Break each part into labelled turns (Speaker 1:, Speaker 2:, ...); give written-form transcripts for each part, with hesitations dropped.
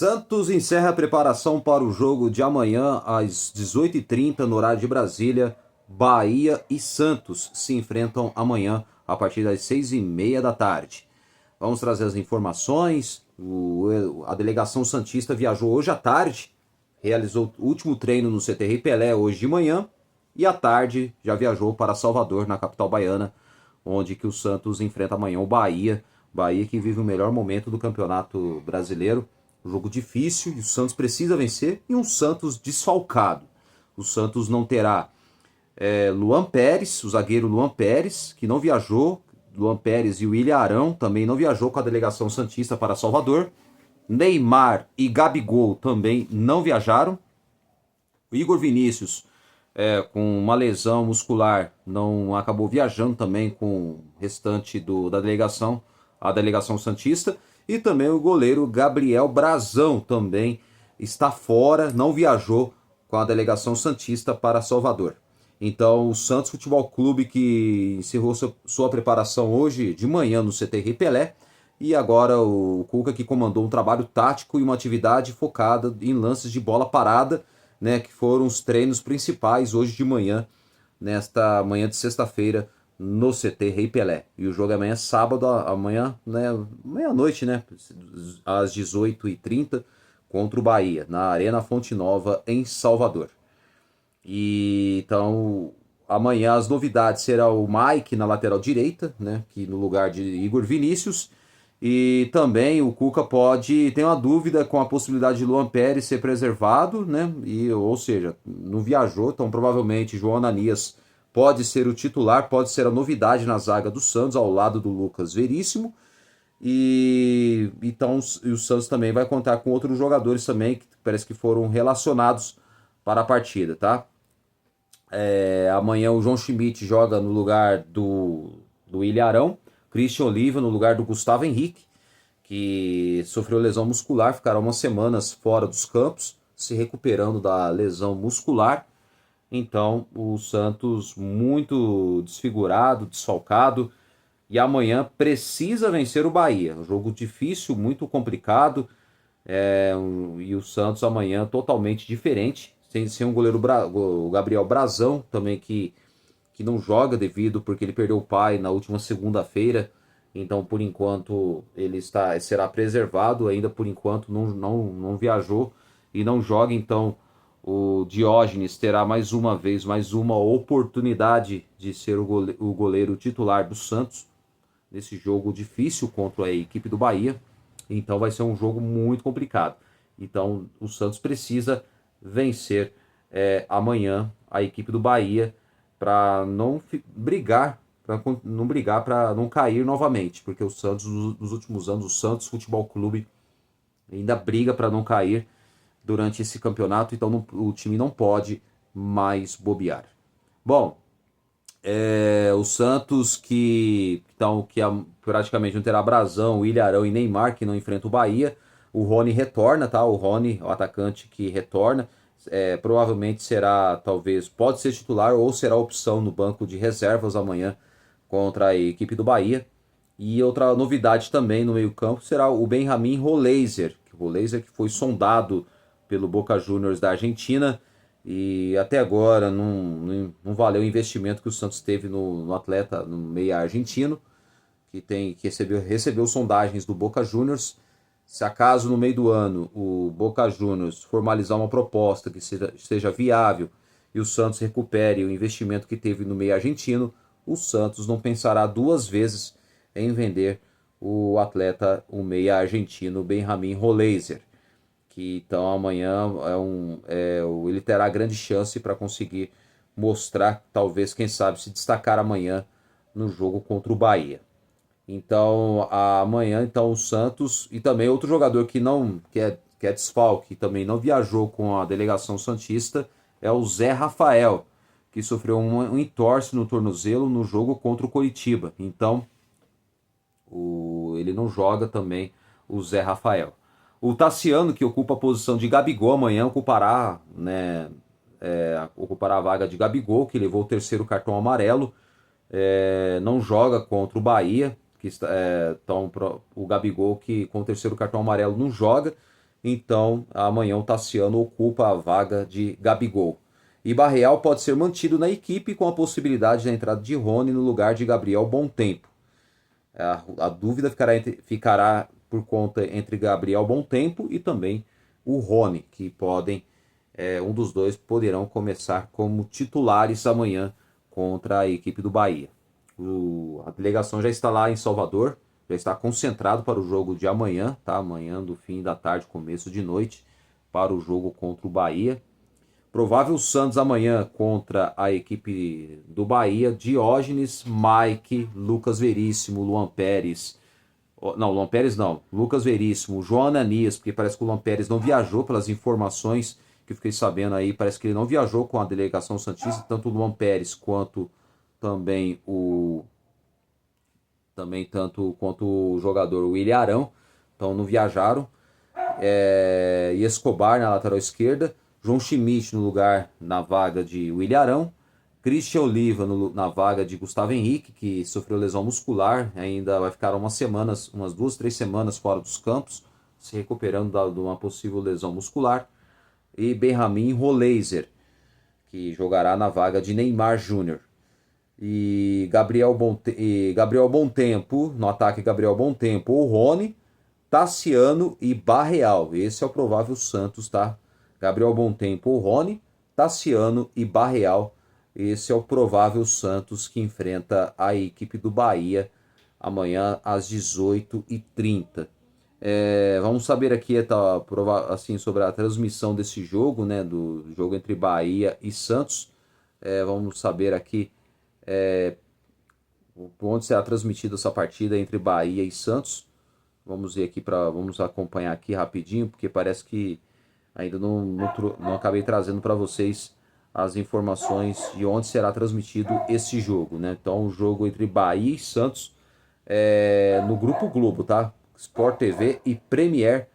Speaker 1: Santos encerra a preparação para o jogo de amanhã às 18h30 no horário de Brasília. Bahia e Santos se enfrentam amanhã a partir das 6h30 da tarde. Vamos trazer as informações. A delegação santista viajou hoje à tarde, realizou o último treino no CT Rei Pelé hoje de manhã e à tarde já viajou para Salvador, na capital baiana, onde que o Santos enfrenta amanhã o Bahia. Bahia que vive o melhor momento do Campeonato Brasileiro. Um jogo difícil e o Santos precisa vencer, e um Santos desfalcado. O Santos não terá Luan Pérez, o zagueiro Luan Pérez, que não viajou. Luan Pérez e o William Arão também não viajou com a delegação santista para Salvador. Neymar e Gabigol também não viajaram. O Igor Vinícius, com uma lesão muscular, não acabou viajando também com o restante da delegação, a delegação santista. E também o goleiro Gabriel Brazão também está fora, não viajou com a delegação santista para Salvador. Então o Santos Futebol Clube, que encerrou sua preparação hoje de manhã no CT Rei Pelé, e agora o Cuca, que comandou um trabalho tático e uma atividade focada em lances de bola parada, né, que foram os treinos principais hoje de manhã, nesta manhã de sexta-feira, no CT Rei Pelé. E o jogo amanhã é sábado, amanhã, né, meia-noite, né, às 18h30, contra o Bahia, na Arena Fonte Nova, em Salvador. E então, amanhã as novidades será o Mike na lateral direita, né, que no lugar de Igor Vinícius. E também o Cuca tem uma dúvida com a possibilidade de Luan Pérez ser preservado, né? Ou seja, não viajou, então provavelmente João Ananias pode ser o titular, pode ser a novidade na zaga do Santos, ao lado do Lucas Veríssimo. E o Santos também vai contar com outros jogadores também, que parece que foram relacionados para a partida, tá? Amanhã o João Schmidt joga no lugar do William Arão. Christian Oliva no lugar do Gustavo Henrique, que sofreu lesão muscular, ficará umas semanas fora dos campos, se recuperando da lesão muscular. Então o Santos muito desfigurado, desfalcado, e amanhã precisa vencer o Bahia. Um jogo difícil, muito complicado, e o Santos amanhã totalmente diferente, sem um goleiro, o Gabriel Brazão também, que não joga porque ele perdeu o pai na última segunda-feira. Então, por enquanto, ele será preservado. Ainda por enquanto, não viajou e não joga. Então, o Diógenes terá mais uma oportunidade de ser o goleiro titular do Santos nesse jogo difícil contra a equipe do Bahia. Então, vai ser um jogo muito complicado. Então, o Santos precisa vencer amanhã a equipe do Bahia, para não brigar, para não cair novamente, porque o Santos, nos últimos anos, o Santos Futebol Clube ainda briga para não cair durante esse campeonato, então o time não pode mais bobear. Bom, o Santos que praticamente não terá Brazão, William Arão e Neymar, que não enfrenta o Bahia. O Rony retorna, tá? O Rony, o atacante que retorna, provavelmente pode ser titular ou será opção no banco de reservas amanhã contra a equipe do Bahia. E outra novidade também no meio-campo será o Benjamin Roleiser, que foi sondado pelo Boca Juniors da Argentina, e até agora não valeu o investimento que o Santos teve no atleta, no meia argentino, que recebeu sondagens do Boca Juniors. Se acaso no meio do ano o Boca Juniors formalizar uma proposta que seja viável e o Santos recupere o investimento que teve no meio argentino, o Santos não pensará duas vezes em vender o atleta, o meia argentino Benjamin Roleiser, que então amanhã ele terá grande chance para conseguir mostrar, talvez, quem sabe, se destacar amanhã no jogo contra o Bahia. Então, amanhã, o Santos, e também outro jogador que é desfalque, também não viajou com a delegação santista, é o Zé Rafael, que sofreu um entorse no tornozelo no jogo contra o Coritiba. Então, ele não joga também, o Zé Rafael. O Tassiano, que ocupa a posição de Gabigol, amanhã ocupará a vaga de Gabigol, que levou o terceiro cartão amarelo. Não joga contra o Bahia, então o Gabigol, que com o terceiro cartão amarelo, não joga. Então, amanhã o Tassiano ocupa a vaga de Gabigol. E Barreal pode ser mantido na equipe com a possibilidade da entrada de Rony no lugar de Gabriel Bontempo. A dúvida ficará por conta entre Gabriel Bontempo e também o Rony, que podem, um dos dois poderão começar como titulares amanhã contra a equipe do Bahia. A delegação já está lá em Salvador, já está concentrado para o jogo de amanhã, tá? Amanhã do fim da tarde, começo de noite, para o jogo contra o Bahia. Provável Santos amanhã contra a equipe do Bahia: Diógenes, Mike, Lucas Veríssimo, Luan Pérez. Não, Luan Pérez não. Lucas Veríssimo, João Ananias, porque parece que o Luan Pérez não viajou, pelas informações que eu fiquei sabendo aí, parece que ele não viajou com a delegação santista, tanto o Luan Pérez quanto também o tanto quanto o jogador William Arão, então não viajaram. E Escobar na lateral esquerda, João Schmidt no lugar, na vaga de William Arão, Christian Oliva na vaga de Gustavo Henrique, que sofreu lesão muscular, ainda vai ficar umas 2, 3 semanas fora dos campos, se recuperando de uma possível lesão muscular, e Benjamin Roleiser, que jogará na vaga de Neymar Júnior. E Gabriel Bontempo, no ataque Gabriel Bontempo ou Rony, Tassiano e Barreal. Esse é o provável Santos, tá? Gabriel Bontempo ou Rony, Tassiano e Barreal. Esse é o provável Santos que enfrenta a equipe do Bahia amanhã às 18h30. Vamos saber aqui assim, sobre a transmissão desse jogo, né? Do jogo entre Bahia e Santos. Vamos saber aqui onde será transmitida essa partida entre Bahia e Santos. Vamos ver aqui vamos acompanhar aqui rapidinho, porque parece que ainda não acabei trazendo para vocês as informações de onde será transmitido esse jogo, né? Então, o jogo entre Bahia e Santos no Grupo Globo, tá? Sport TV e Premier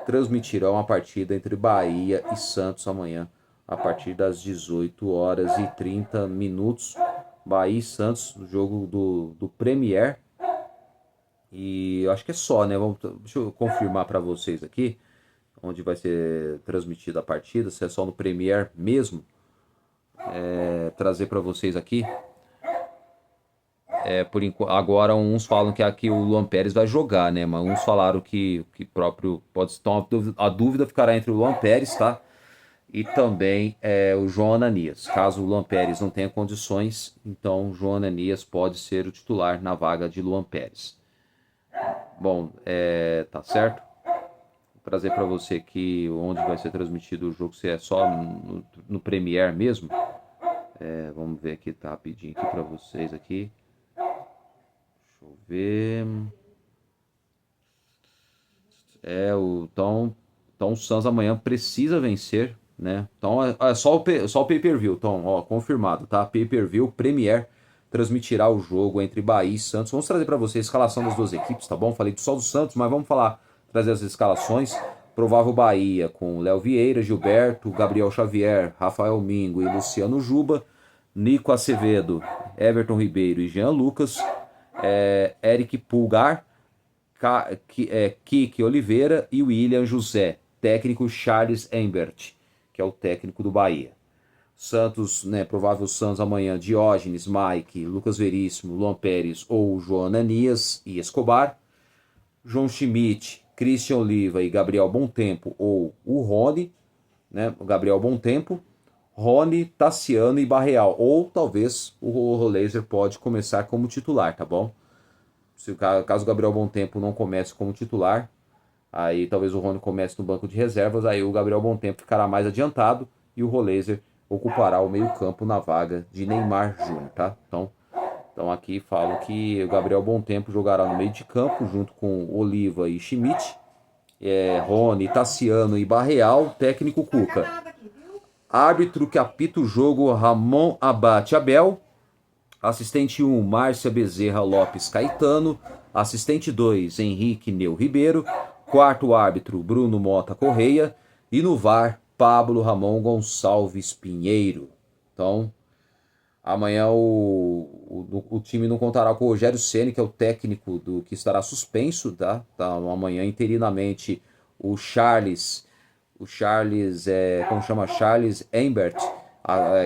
Speaker 1: transmitirão a partida entre Bahia e Santos amanhã, a partir das 18h30. Bahia e Santos, no jogo do Premier. E eu acho que é só, né? Deixa eu confirmar para vocês aqui onde vai ser transmitida a partida, se é só no Premier mesmo. Trazer para vocês aqui. Agora uns falam que aqui o Luan Pérez vai jogar, né? Mas uns falaram que próprio pode. Então a dúvida ficará entre o Luan Pérez, tá? E também o João Ananias. Caso o Luan Pérez não tenha condições, então o João Ananias pode ser o titular na vaga de Luan Pérez. Bom, tá certo? Vou trazer para você aqui onde vai ser transmitido o jogo, se é só no Premier mesmo. Vamos ver aqui, tá rapidinho aqui para vocês aqui. Deixa eu ver. Então o Suns amanhã precisa vencer, né? Então é só o pay-per-view, então, ó, confirmado, tá? Pay-per-view, Premier transmitirá o jogo entre Bahia e Santos. Vamos trazer para você a escalação das duas equipes, tá bom? Falei só do Santos, mas vamos trazer as escalações. Provável Bahia com Léo Vieira, Gilberto, Gabriel Xavier, Rafael Mingo e Luciano Juba, Nico Acevedo, Everton Ribeiro e Jean Lucas, Eric Pulgar, Kike Oliveira e William José, técnico Charles Embert, que é o técnico do Bahia. Santos, né, provável Santos amanhã: Diógenes, Mike, Lucas Veríssimo, Luan Pérez ou João Ananias e Escobar. João Schmidt, Christian Oliva e Gabriel Bontempo ou o Rony, né, o Gabriel Bontempo, Rony, Tassiano e Barreal, ou talvez o Roleiser pode começar como titular, tá bom? Se caso o Gabriel Bontempo não comece como titular, aí talvez o Rony comece no banco de reservas, aí o Gabriel Bontempo ficará mais adiantado e o Roleiser ocupará o meio-campo na vaga de Neymar Júnior, tá? Então aqui falo que o Gabriel Bontempo jogará no meio de campo junto com Oliva e Schmidt, Rony, Tassiano e Barreal, técnico Cuca. Árbitro que apita o jogo: Ramon Abate Abel. Assistente 1, Márcia Bezerra Lopes Caetano. Assistente 2, Henrique Neu Ribeiro. Quarto árbitro, Bruno Mota Correia. E no VAR, Pablo Ramon Gonçalves Pinheiro. Então, amanhã o time não contará com o Rogério Ceni, que é o técnico que estará suspenso, tá? Amanhã interinamente como chama? Charles Embert,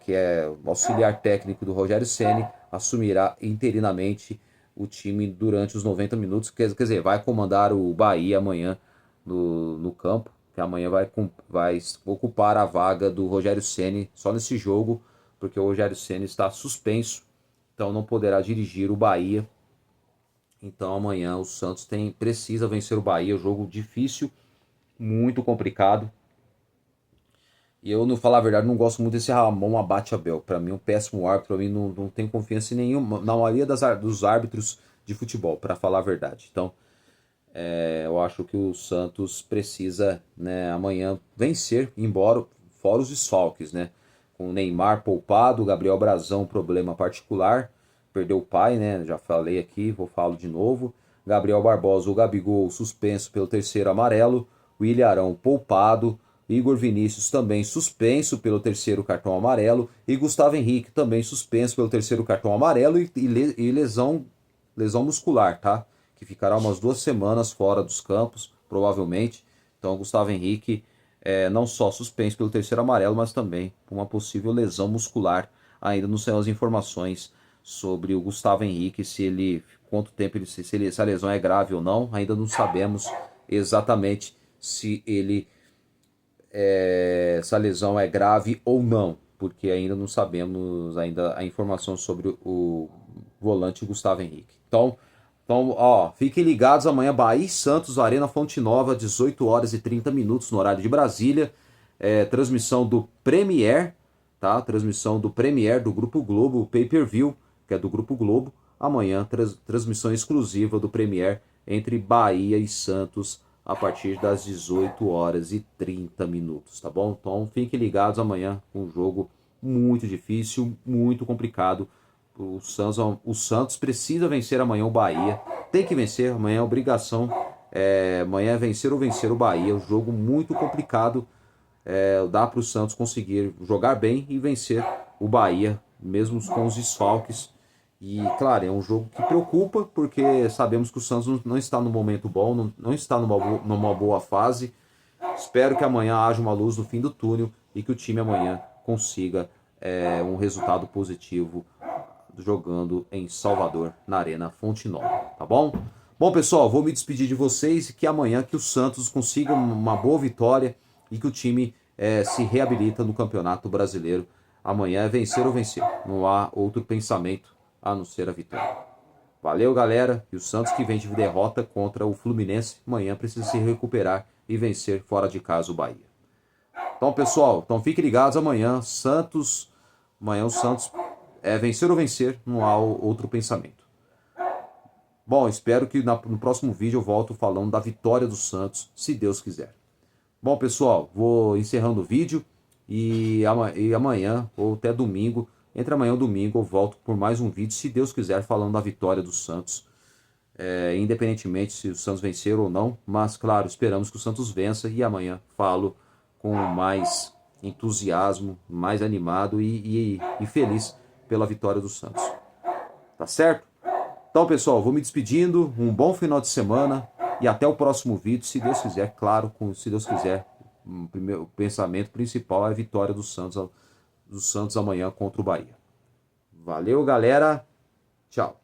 Speaker 1: que é auxiliar técnico do Rogério Ceni, assumirá interinamente o time durante os 90 minutos, quer dizer, vai comandar o Bahia amanhã no campo, que amanhã vai ocupar a vaga do Rogério Ceni só nesse jogo, porque o Rogério Ceni está suspenso, então não poderá dirigir o Bahia. Então amanhã o Santos precisa vencer o Bahia, jogo difícil, muito complicado. E eu, não falar a verdade, não gosto muito desse Ramon Abate Abel. Para mim, um péssimo árbitro. Para mim, não tenho confiança em nenhum, na maioria dos árbitros de futebol, para falar a verdade. Então, eu acho que o Santos precisa, né, amanhã vencer, embora fora os desfalques, né? Com o Neymar poupado, o Gabriel Brazão, problema particular, perdeu o pai, né? Já falei aqui, vou falar de novo. Gabriel Barbosa, o Gabigol suspenso pelo terceiro amarelo, o Ilharão poupado, Igor Vinícius também suspenso pelo terceiro cartão amarelo e Gustavo Henrique também suspenso pelo terceiro cartão amarelo e lesão muscular, tá? Que ficará umas 2 semanas fora dos campos, provavelmente. Então, Gustavo Henrique não só suspenso pelo terceiro amarelo, mas também por uma possível lesão muscular. Ainda não são as informações sobre o Gustavo Henrique, quanto tempo se a lesão é grave ou não. Ainda não sabemos exatamente se essa lesão é grave ou não, porque ainda não sabemos ainda a informação sobre o volante Gustavo Henrique. Então, ó, fiquem ligados amanhã, Bahia e Santos, Arena Fonte Nova, 18 horas e 30 minutos no horário de Brasília. Transmissão do Premier, tá? Transmissão do Premier do Grupo Globo, o Pay-Per-View, que é do Grupo Globo. Amanhã, transmissão exclusiva do Premier entre Bahia e Santos a partir das 18 horas e 30 minutos, tá bom? Então fiquem ligados amanhã com um jogo muito difícil, muito complicado. O Santos precisa vencer amanhã o Bahia. Tem que vencer, amanhã é obrigação. Amanhã é vencer ou vencer o Bahia. Um jogo muito complicado. Dá para o Santos conseguir jogar bem e vencer o Bahia, mesmo com os desfalques. E, claro, é um jogo que preocupa, porque sabemos que o Santos não está no momento bom, não está numa boa fase. Espero que amanhã haja uma luz no fim do túnel e que o time amanhã consiga um resultado positivo jogando em Salvador, na Arena Fonte Nova, tá bom? Bom, pessoal, vou me despedir de vocês e que amanhã que o Santos consiga uma boa vitória e que o time se reabilita no Campeonato Brasileiro. Amanhã é vencer ou vencer, não há outro pensamento a não ser a vitória. Valeu, galera, e o Santos que vem de derrota contra o Fluminense, amanhã precisa se recuperar e vencer fora de casa o Bahia. Então, pessoal, fiquem ligados amanhã, o Santos vencer ou vencer, não há outro pensamento. Bom, espero que no próximo vídeo eu volto falando da vitória do Santos, se Deus quiser. Bom, pessoal, vou encerrando o vídeo e amanhã, ou até domingo, entre amanhã e domingo, eu volto por mais um vídeo, se Deus quiser, falando da vitória do Santos. Independentemente se o Santos vencer ou não, mas, claro, esperamos que o Santos vença e amanhã falo com mais entusiasmo, mais animado e feliz pela vitória do Santos. Tá certo? Então, pessoal, vou me despedindo. Um bom final de semana e até o próximo vídeo, se Deus quiser. Claro, se Deus quiser, o pensamento principal é a vitória do Santos amanhã contra o Bahia. Valeu, galera. Tchau.